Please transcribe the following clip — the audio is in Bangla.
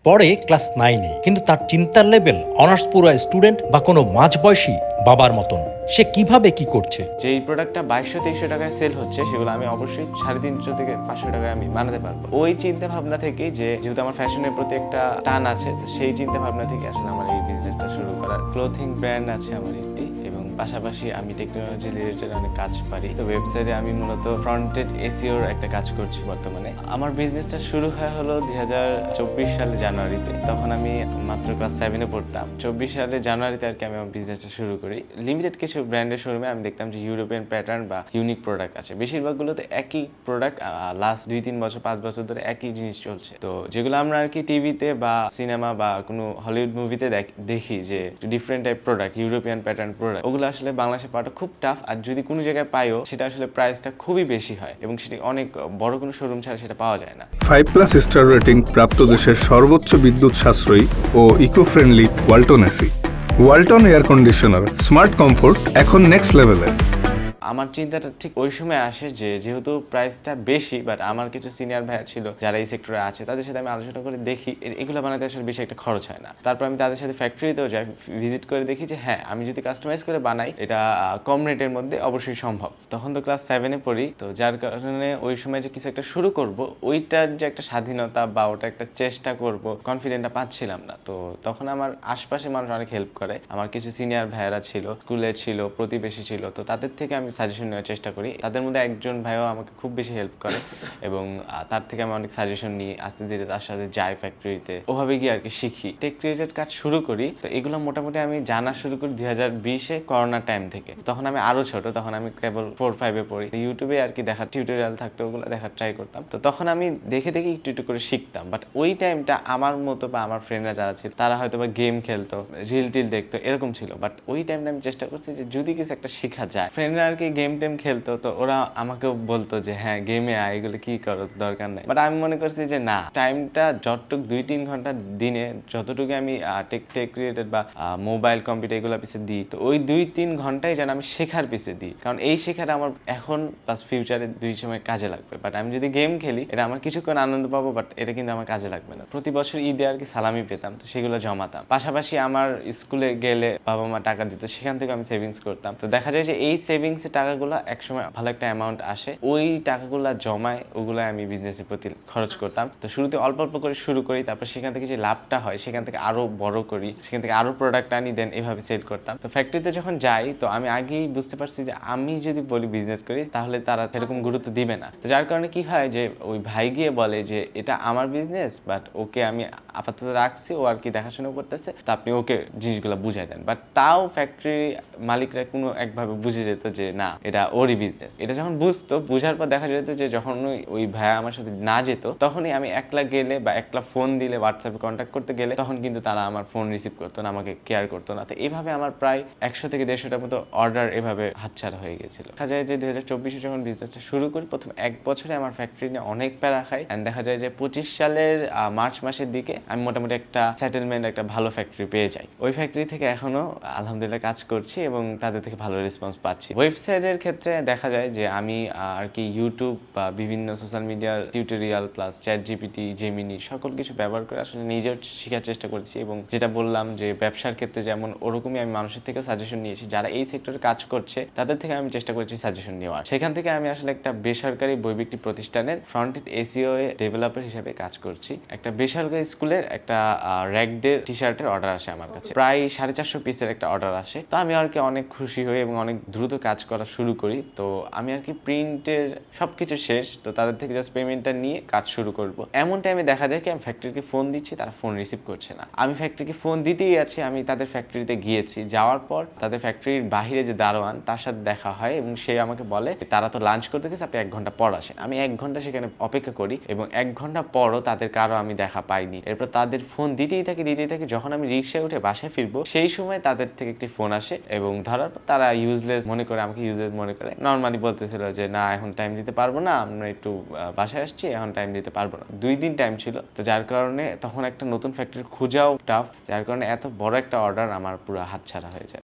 পড়ে ক্লাস 9-এ, কিন্তু তার চিন্তার লেভেল অনার্স পড়ুয়া স্টুডেন্ট বা কোনো মাঝবয়সী বাবার মতন। সে কিভাবে কি করছে? যেই প্রোডাক্টটা 2200-2300 টাকায় সেল হচ্ছে সেগুলো আমি অবশ্যই 350 থেকে 500 টাকায় আমি বানাতে পারবো। ওই চিন্তা ভাবনা থেকেই, যে যেহেতু আমার ফ্যাশনের প্রতি একটা টান আছে, তো সেই চিন্তা ভাবনা থেকে আসলে আমার এই বিজনেসটা শুরু করার। ক্লোথিং ব্র্যান্ড আছে আমার একটি, এবং পাশাপাশি আমি টেকনোলজি রিলেটেড অনেক কাজ পারি। তো ওয়েবসাইটে আমি মূলত ফ্রন্টেড এসইওর একটা কাজ করছি বর্তমানে। আমার বিজনেসটা শুরু হয় হলো 2024 সালে জানুয়ারিতে। তখন আমি মাত্র ক্লাস 7-এ পড়তাম। 24 সালে জানুয়ারিতে আর কি আমি আমার বিজনেসটা শুরু করি। লিমিটেড কিছু ব্র্যান্ডের শোরুমে আমি দেখতাম যে ইউরোপিয়ান প্যাটার্ন বা ইউনিক প্রোডাক্ট আছে। বেশিরভাগগুলোতে একই প্রোডাক্ট লাস্ট 2-3 বছর 5 বছর ধরে একই জিনিস চলছে। তো যেগুলো আমরা আর কি টিভিতে বা সিনেমা বা কোনো হলিউড মুভিতে দেখি যে different type product, European pattern product, ওগুলো আসলে বাংলাদেশে পাওয়াটা খুব টাফ। আর যদি কোনো জায়গায় পাইও, সেটা আসলে প্রাইসটা খুবই বেশি হয় এবং সেটি অনেক বড় কোনো শোরুম ছাড়া সেটা পাওয়া যায় না। 5+ স্টার রেটিং প্রাপ্ত দেশের সর্বোচ্চ বিদ্যুৎ সাশ্রয়ী ও eco friendly Walton AC. Walton air conditioner, smart comfort এখন নেক্সট লেভেলে। আমার চিন্তাটা ঠিক ওই সময় আসে যে যেহেতু প্রাইসটা বেশি, বাট আমার কিছু সিনিয়র ভাইয়া ছিল যারা এই সেক্টরে আছে, তাদের সাথে আমি আলোচনা করে দেখি এগুলো বানাতে আসলে বেশি একটা খরচ হয় না। তারপর আমি তাদের সাথে ফ্যাক্টরিতেও যাই, ভিজিট করে দেখি যে হ্যাঁ, আমি যদি কাস্টমাইজ করে বানাই এটা কম রেটের মধ্যে অবশ্যই সম্ভব। তখন তো ক্লাস 7-এ পড়ি, তো যার কারণে ওই সময় যে কিছু একটা শুরু করব, ওইটার যে একটা স্বাধীনতা বা ওটা একটা চেষ্টা করব, কনফিডেন্টটা পাচ্ছিলাম না। তো তখন আমার আশপাশে মানুষ অনেক হেল্প করে। আমার কিছু সিনিয়র ভাইয়ারা ছিল, স্কুলে ছিল, প্রতিবেশী ছিল, তো তাদের থেকে আমি সাজেশন নেওয়ার চেষ্টা করি। তাদের মধ্যে একজন ভাইও আমাকে খুব বেশি হেল্প করে এবং তার থেকে আমি অনেক সাজেশন নিই, আস্তে ধীরে তার সাথে যাই ফ্যাক্টরিতে, ওভাবে গিয়ে আর কি শিখি, টেক রিলেটেড কাজ শুরু করি। তো এগুলো মোটামুটি আমি জানা শুরু করি 2020-এ করোনার টাইম থেকে। তখন আমি আরো ছোট, তখন আমি কেবল 4-5-এ পড়ি। ইউটিউবে আর কি দেখার টিউটোরিয়াল থাকতো, ওগুলো দেখার ট্রাই করতাম। তো তখন আমি দেখে দেখে একটু একটু করে শিখতাম। বাট ওই টাইমটা আমার মতো বা আমার ফ্রেন্ডরা যারা ছিল, তারা হয়তো বা গেম খেলতো, রিল টিল দেখতো, এরকম ছিল। বাট ওই টাইমটা আমি চেষ্টা করছি যে যদি কিছু একটা শেখা যায়। ফ্রেন্ডরা আর কি গেম টেম খেলতো, তো ওরা আমাকেও বলতো যে হ্যাঁ গেমে আয়, এগুলো কি করো, দরকার নাই। বাট আমি মনে করছি যে না, টাইমটা যতটুকু 2-3 ঘন্টা দিনে যতটুকু আমি টেক রিলেটেড বা মোবাইল কম্পিউটার এগুলো পিছিয়ে দিই, তো ওই 2-3 ঘন্টাই যেন আমি শেখার পিছিয়ে দিই। কারণ এই শেখাটা আমার এখন প্লাস ফিউচারে দুই সময় কাজে লাগবে। বাট আমি যদি গেম খেলি, এটা আমার কিছুক্ষণ আনন্দ পাবো, বাট এটা কিন্তু আমার কাজে লাগবে না। প্রতি বছর ঈদে আর কি সালামি পেতাম, তো সেগুলো জমাতাম। পাশাপাশি আমার স্কুলে গেলে বাবা মা টাকা দিত, সেখান থেকে আমি সেভিংস করতাম। তো দেখা যায় যে এই সেভিংসের টাকাগুলো একসময় ভালো একটা অ্যামাউন্ট আসে, ওই টাকাগুলো জমায়, ওগুলো আমি বিজনেসের প্রতি খরচ করতাম। তো শুরুতে অল্প অল্প করে শুরু করি, তারপর সেখান থেকে যে লাভটা হয় সেখান থেকে আরো বড় করি, সেখান থেকে আরো প্রোডাক্ট আনি, দেন এভাবে সেল করতাম। তো ফ্যাক্টরিতে যখন যাই, তো আমি আগেই বুঝতে পারছি যে আমি যদি বলি বিজনেস করি, তাহলে তারা সেরকম গুরুত্ব দিবে না। তো যার কারণে কি হয় যে ওই ভাই গিয়ে বলে যে এটা আমার বিজনেস, বাট ওকে আমি আপাতত রাখছি, ও আর কি দেখাশোনা করতেছে, তো আপনি ওকে জিনিসগুলো বুঝাই দেন। বাট তাও ফ্যাক্টরি মালিকরা কোনো একভাবে বুঝে যেত যে না, এটা ওরই বিজনেস। এটা যখন বুঝতো, বুঝার পর দেখা যেত যে যখন ওই ভাইয়া আমার সাথে না যেত, তখনই আমি একলা গেলে বা একলা ফোন দিলে, হোয়াটসঅ্যাপে কন্ট্যাক্ট করতে গেলে, তখন কিন্তু তারা আমার ফোন রিসিভ করতো না, আমাকে কেয়ার করতো না। তো এইভাবে আমার প্রায় 100 থেকে 150টার মতো অর্ডার এভাবে হাতছাড়া হয়ে গেছিল। দেখা যায় যে 2024-এ যখন বিজনেসটা শুরু করি, প্রথম 1 বছরে আমার ফ্যাক্টরি নিয়ে অনেক প্যারা খাই। অ্যান্ড দেখা যায় যে 25 সালের মার্চ মাসের দিকে আমি মোটামুটি একটা সেটেলমেন্ট, একটা ভালো ফ্যাক্টরি পেয়ে যাই। ওই ফ্যাক্টরি থেকে এখনো আলহামদুলিল্লাহ কাজ করছি এবং তাদের থেকে ভালো রেসপন্স পাচ্ছি। ওয়েবসাইটের ক্ষেত্রে দেখা যায় যে আমি আর কি ইউটিউব বা বিভিন্ন সোশ্যাল মিডিয়ার tutorial plus chat GPT, Gemini সকল কিছু ব্যবহার করে আসলে নিজেও শেখার চেষ্টা করেছি। এবং যেটা বললাম যে ব্যবসার ক্ষেত্রে যেমন, ওরকমই আমি মানুষের থেকে সাজেশন নিয়েছি, যারা এই সেক্টরে কাজ করছে তাদের থেকে আমি চেষ্টা করেছি সাজেশন নেওয়ার। সেখান থেকে আমি আসলে একটা বেসরকারি বৈবিক্রিক প্রতিষ্ঠানের ফ্রন্টেড এসইও ডেভেলপার হিসেবে কাজ করছি। একটা বেসরকারি স্কুলের একটা র্যাকডের টি শার্টের অর্ডার আসে আমার কাছে, প্রায় 450 পিসের একটা অর্ডার আসে। তো আমি আর কি অনেক খুশি হই এবং অনেক দ্রুত কাজ করা শুরু করি। তো আমি আর কি প্রিন্টের সবকিছু শেষ, তো তাদের থেকে জাস্ট পেমেন্টটা নিয়ে কাজ শুরু করব। এমন টাইমে দেখা যায় কি আমি ফ্যাক্টরিকে ফোন দিচ্ছি, তারা ফোন রিসিভ করছে না। আমি ফ্যাক্টরিকে ফোন দিতেই আছি, আমি তাদের ফ্যাক্টরিতে গিয়েছি। যাওয়ার পর তাদের ফ্যাক্টরির বাহিরে যে দারোয়ান, তার সাথে দেখা হয় এবং সে আমাকে বলে তারা তো লাঞ্চ করতে গেছে, আপনি 1 ঘন্টা পর আসেন। আমি 1 ঘন্টা সেখানে অপেক্ষা করি এবং 1 ঘন্টা পরও তাদের কারো আমি দেখা পাইনি। এরপর তাদের ফোন দিতেই থাকি। যখন আমি রিক্সায় উঠে বাসায় ফিরবো, সেই সময় তাদের থেকে একটি ফোন আসে এবং ধরার পর তারা ইউজলেস মনে করে, আমাকে ইউজলেস মনে করে নর্মালি বলতেছিল যে না, এখন টাইম দিতে পারবো না, আমরা একটু বাসায় আসছি, এখন টাইম দিতে পারবো না। 2 দিন টাইম ছিল। তো যার কারণে তখন একটা নতুন ফ্যাক্টরি খোঁজাও টাফ, যার কারণে এত বড় একটা অর্ডার আমার পুরো হাতছাড়া হয়ে যায়।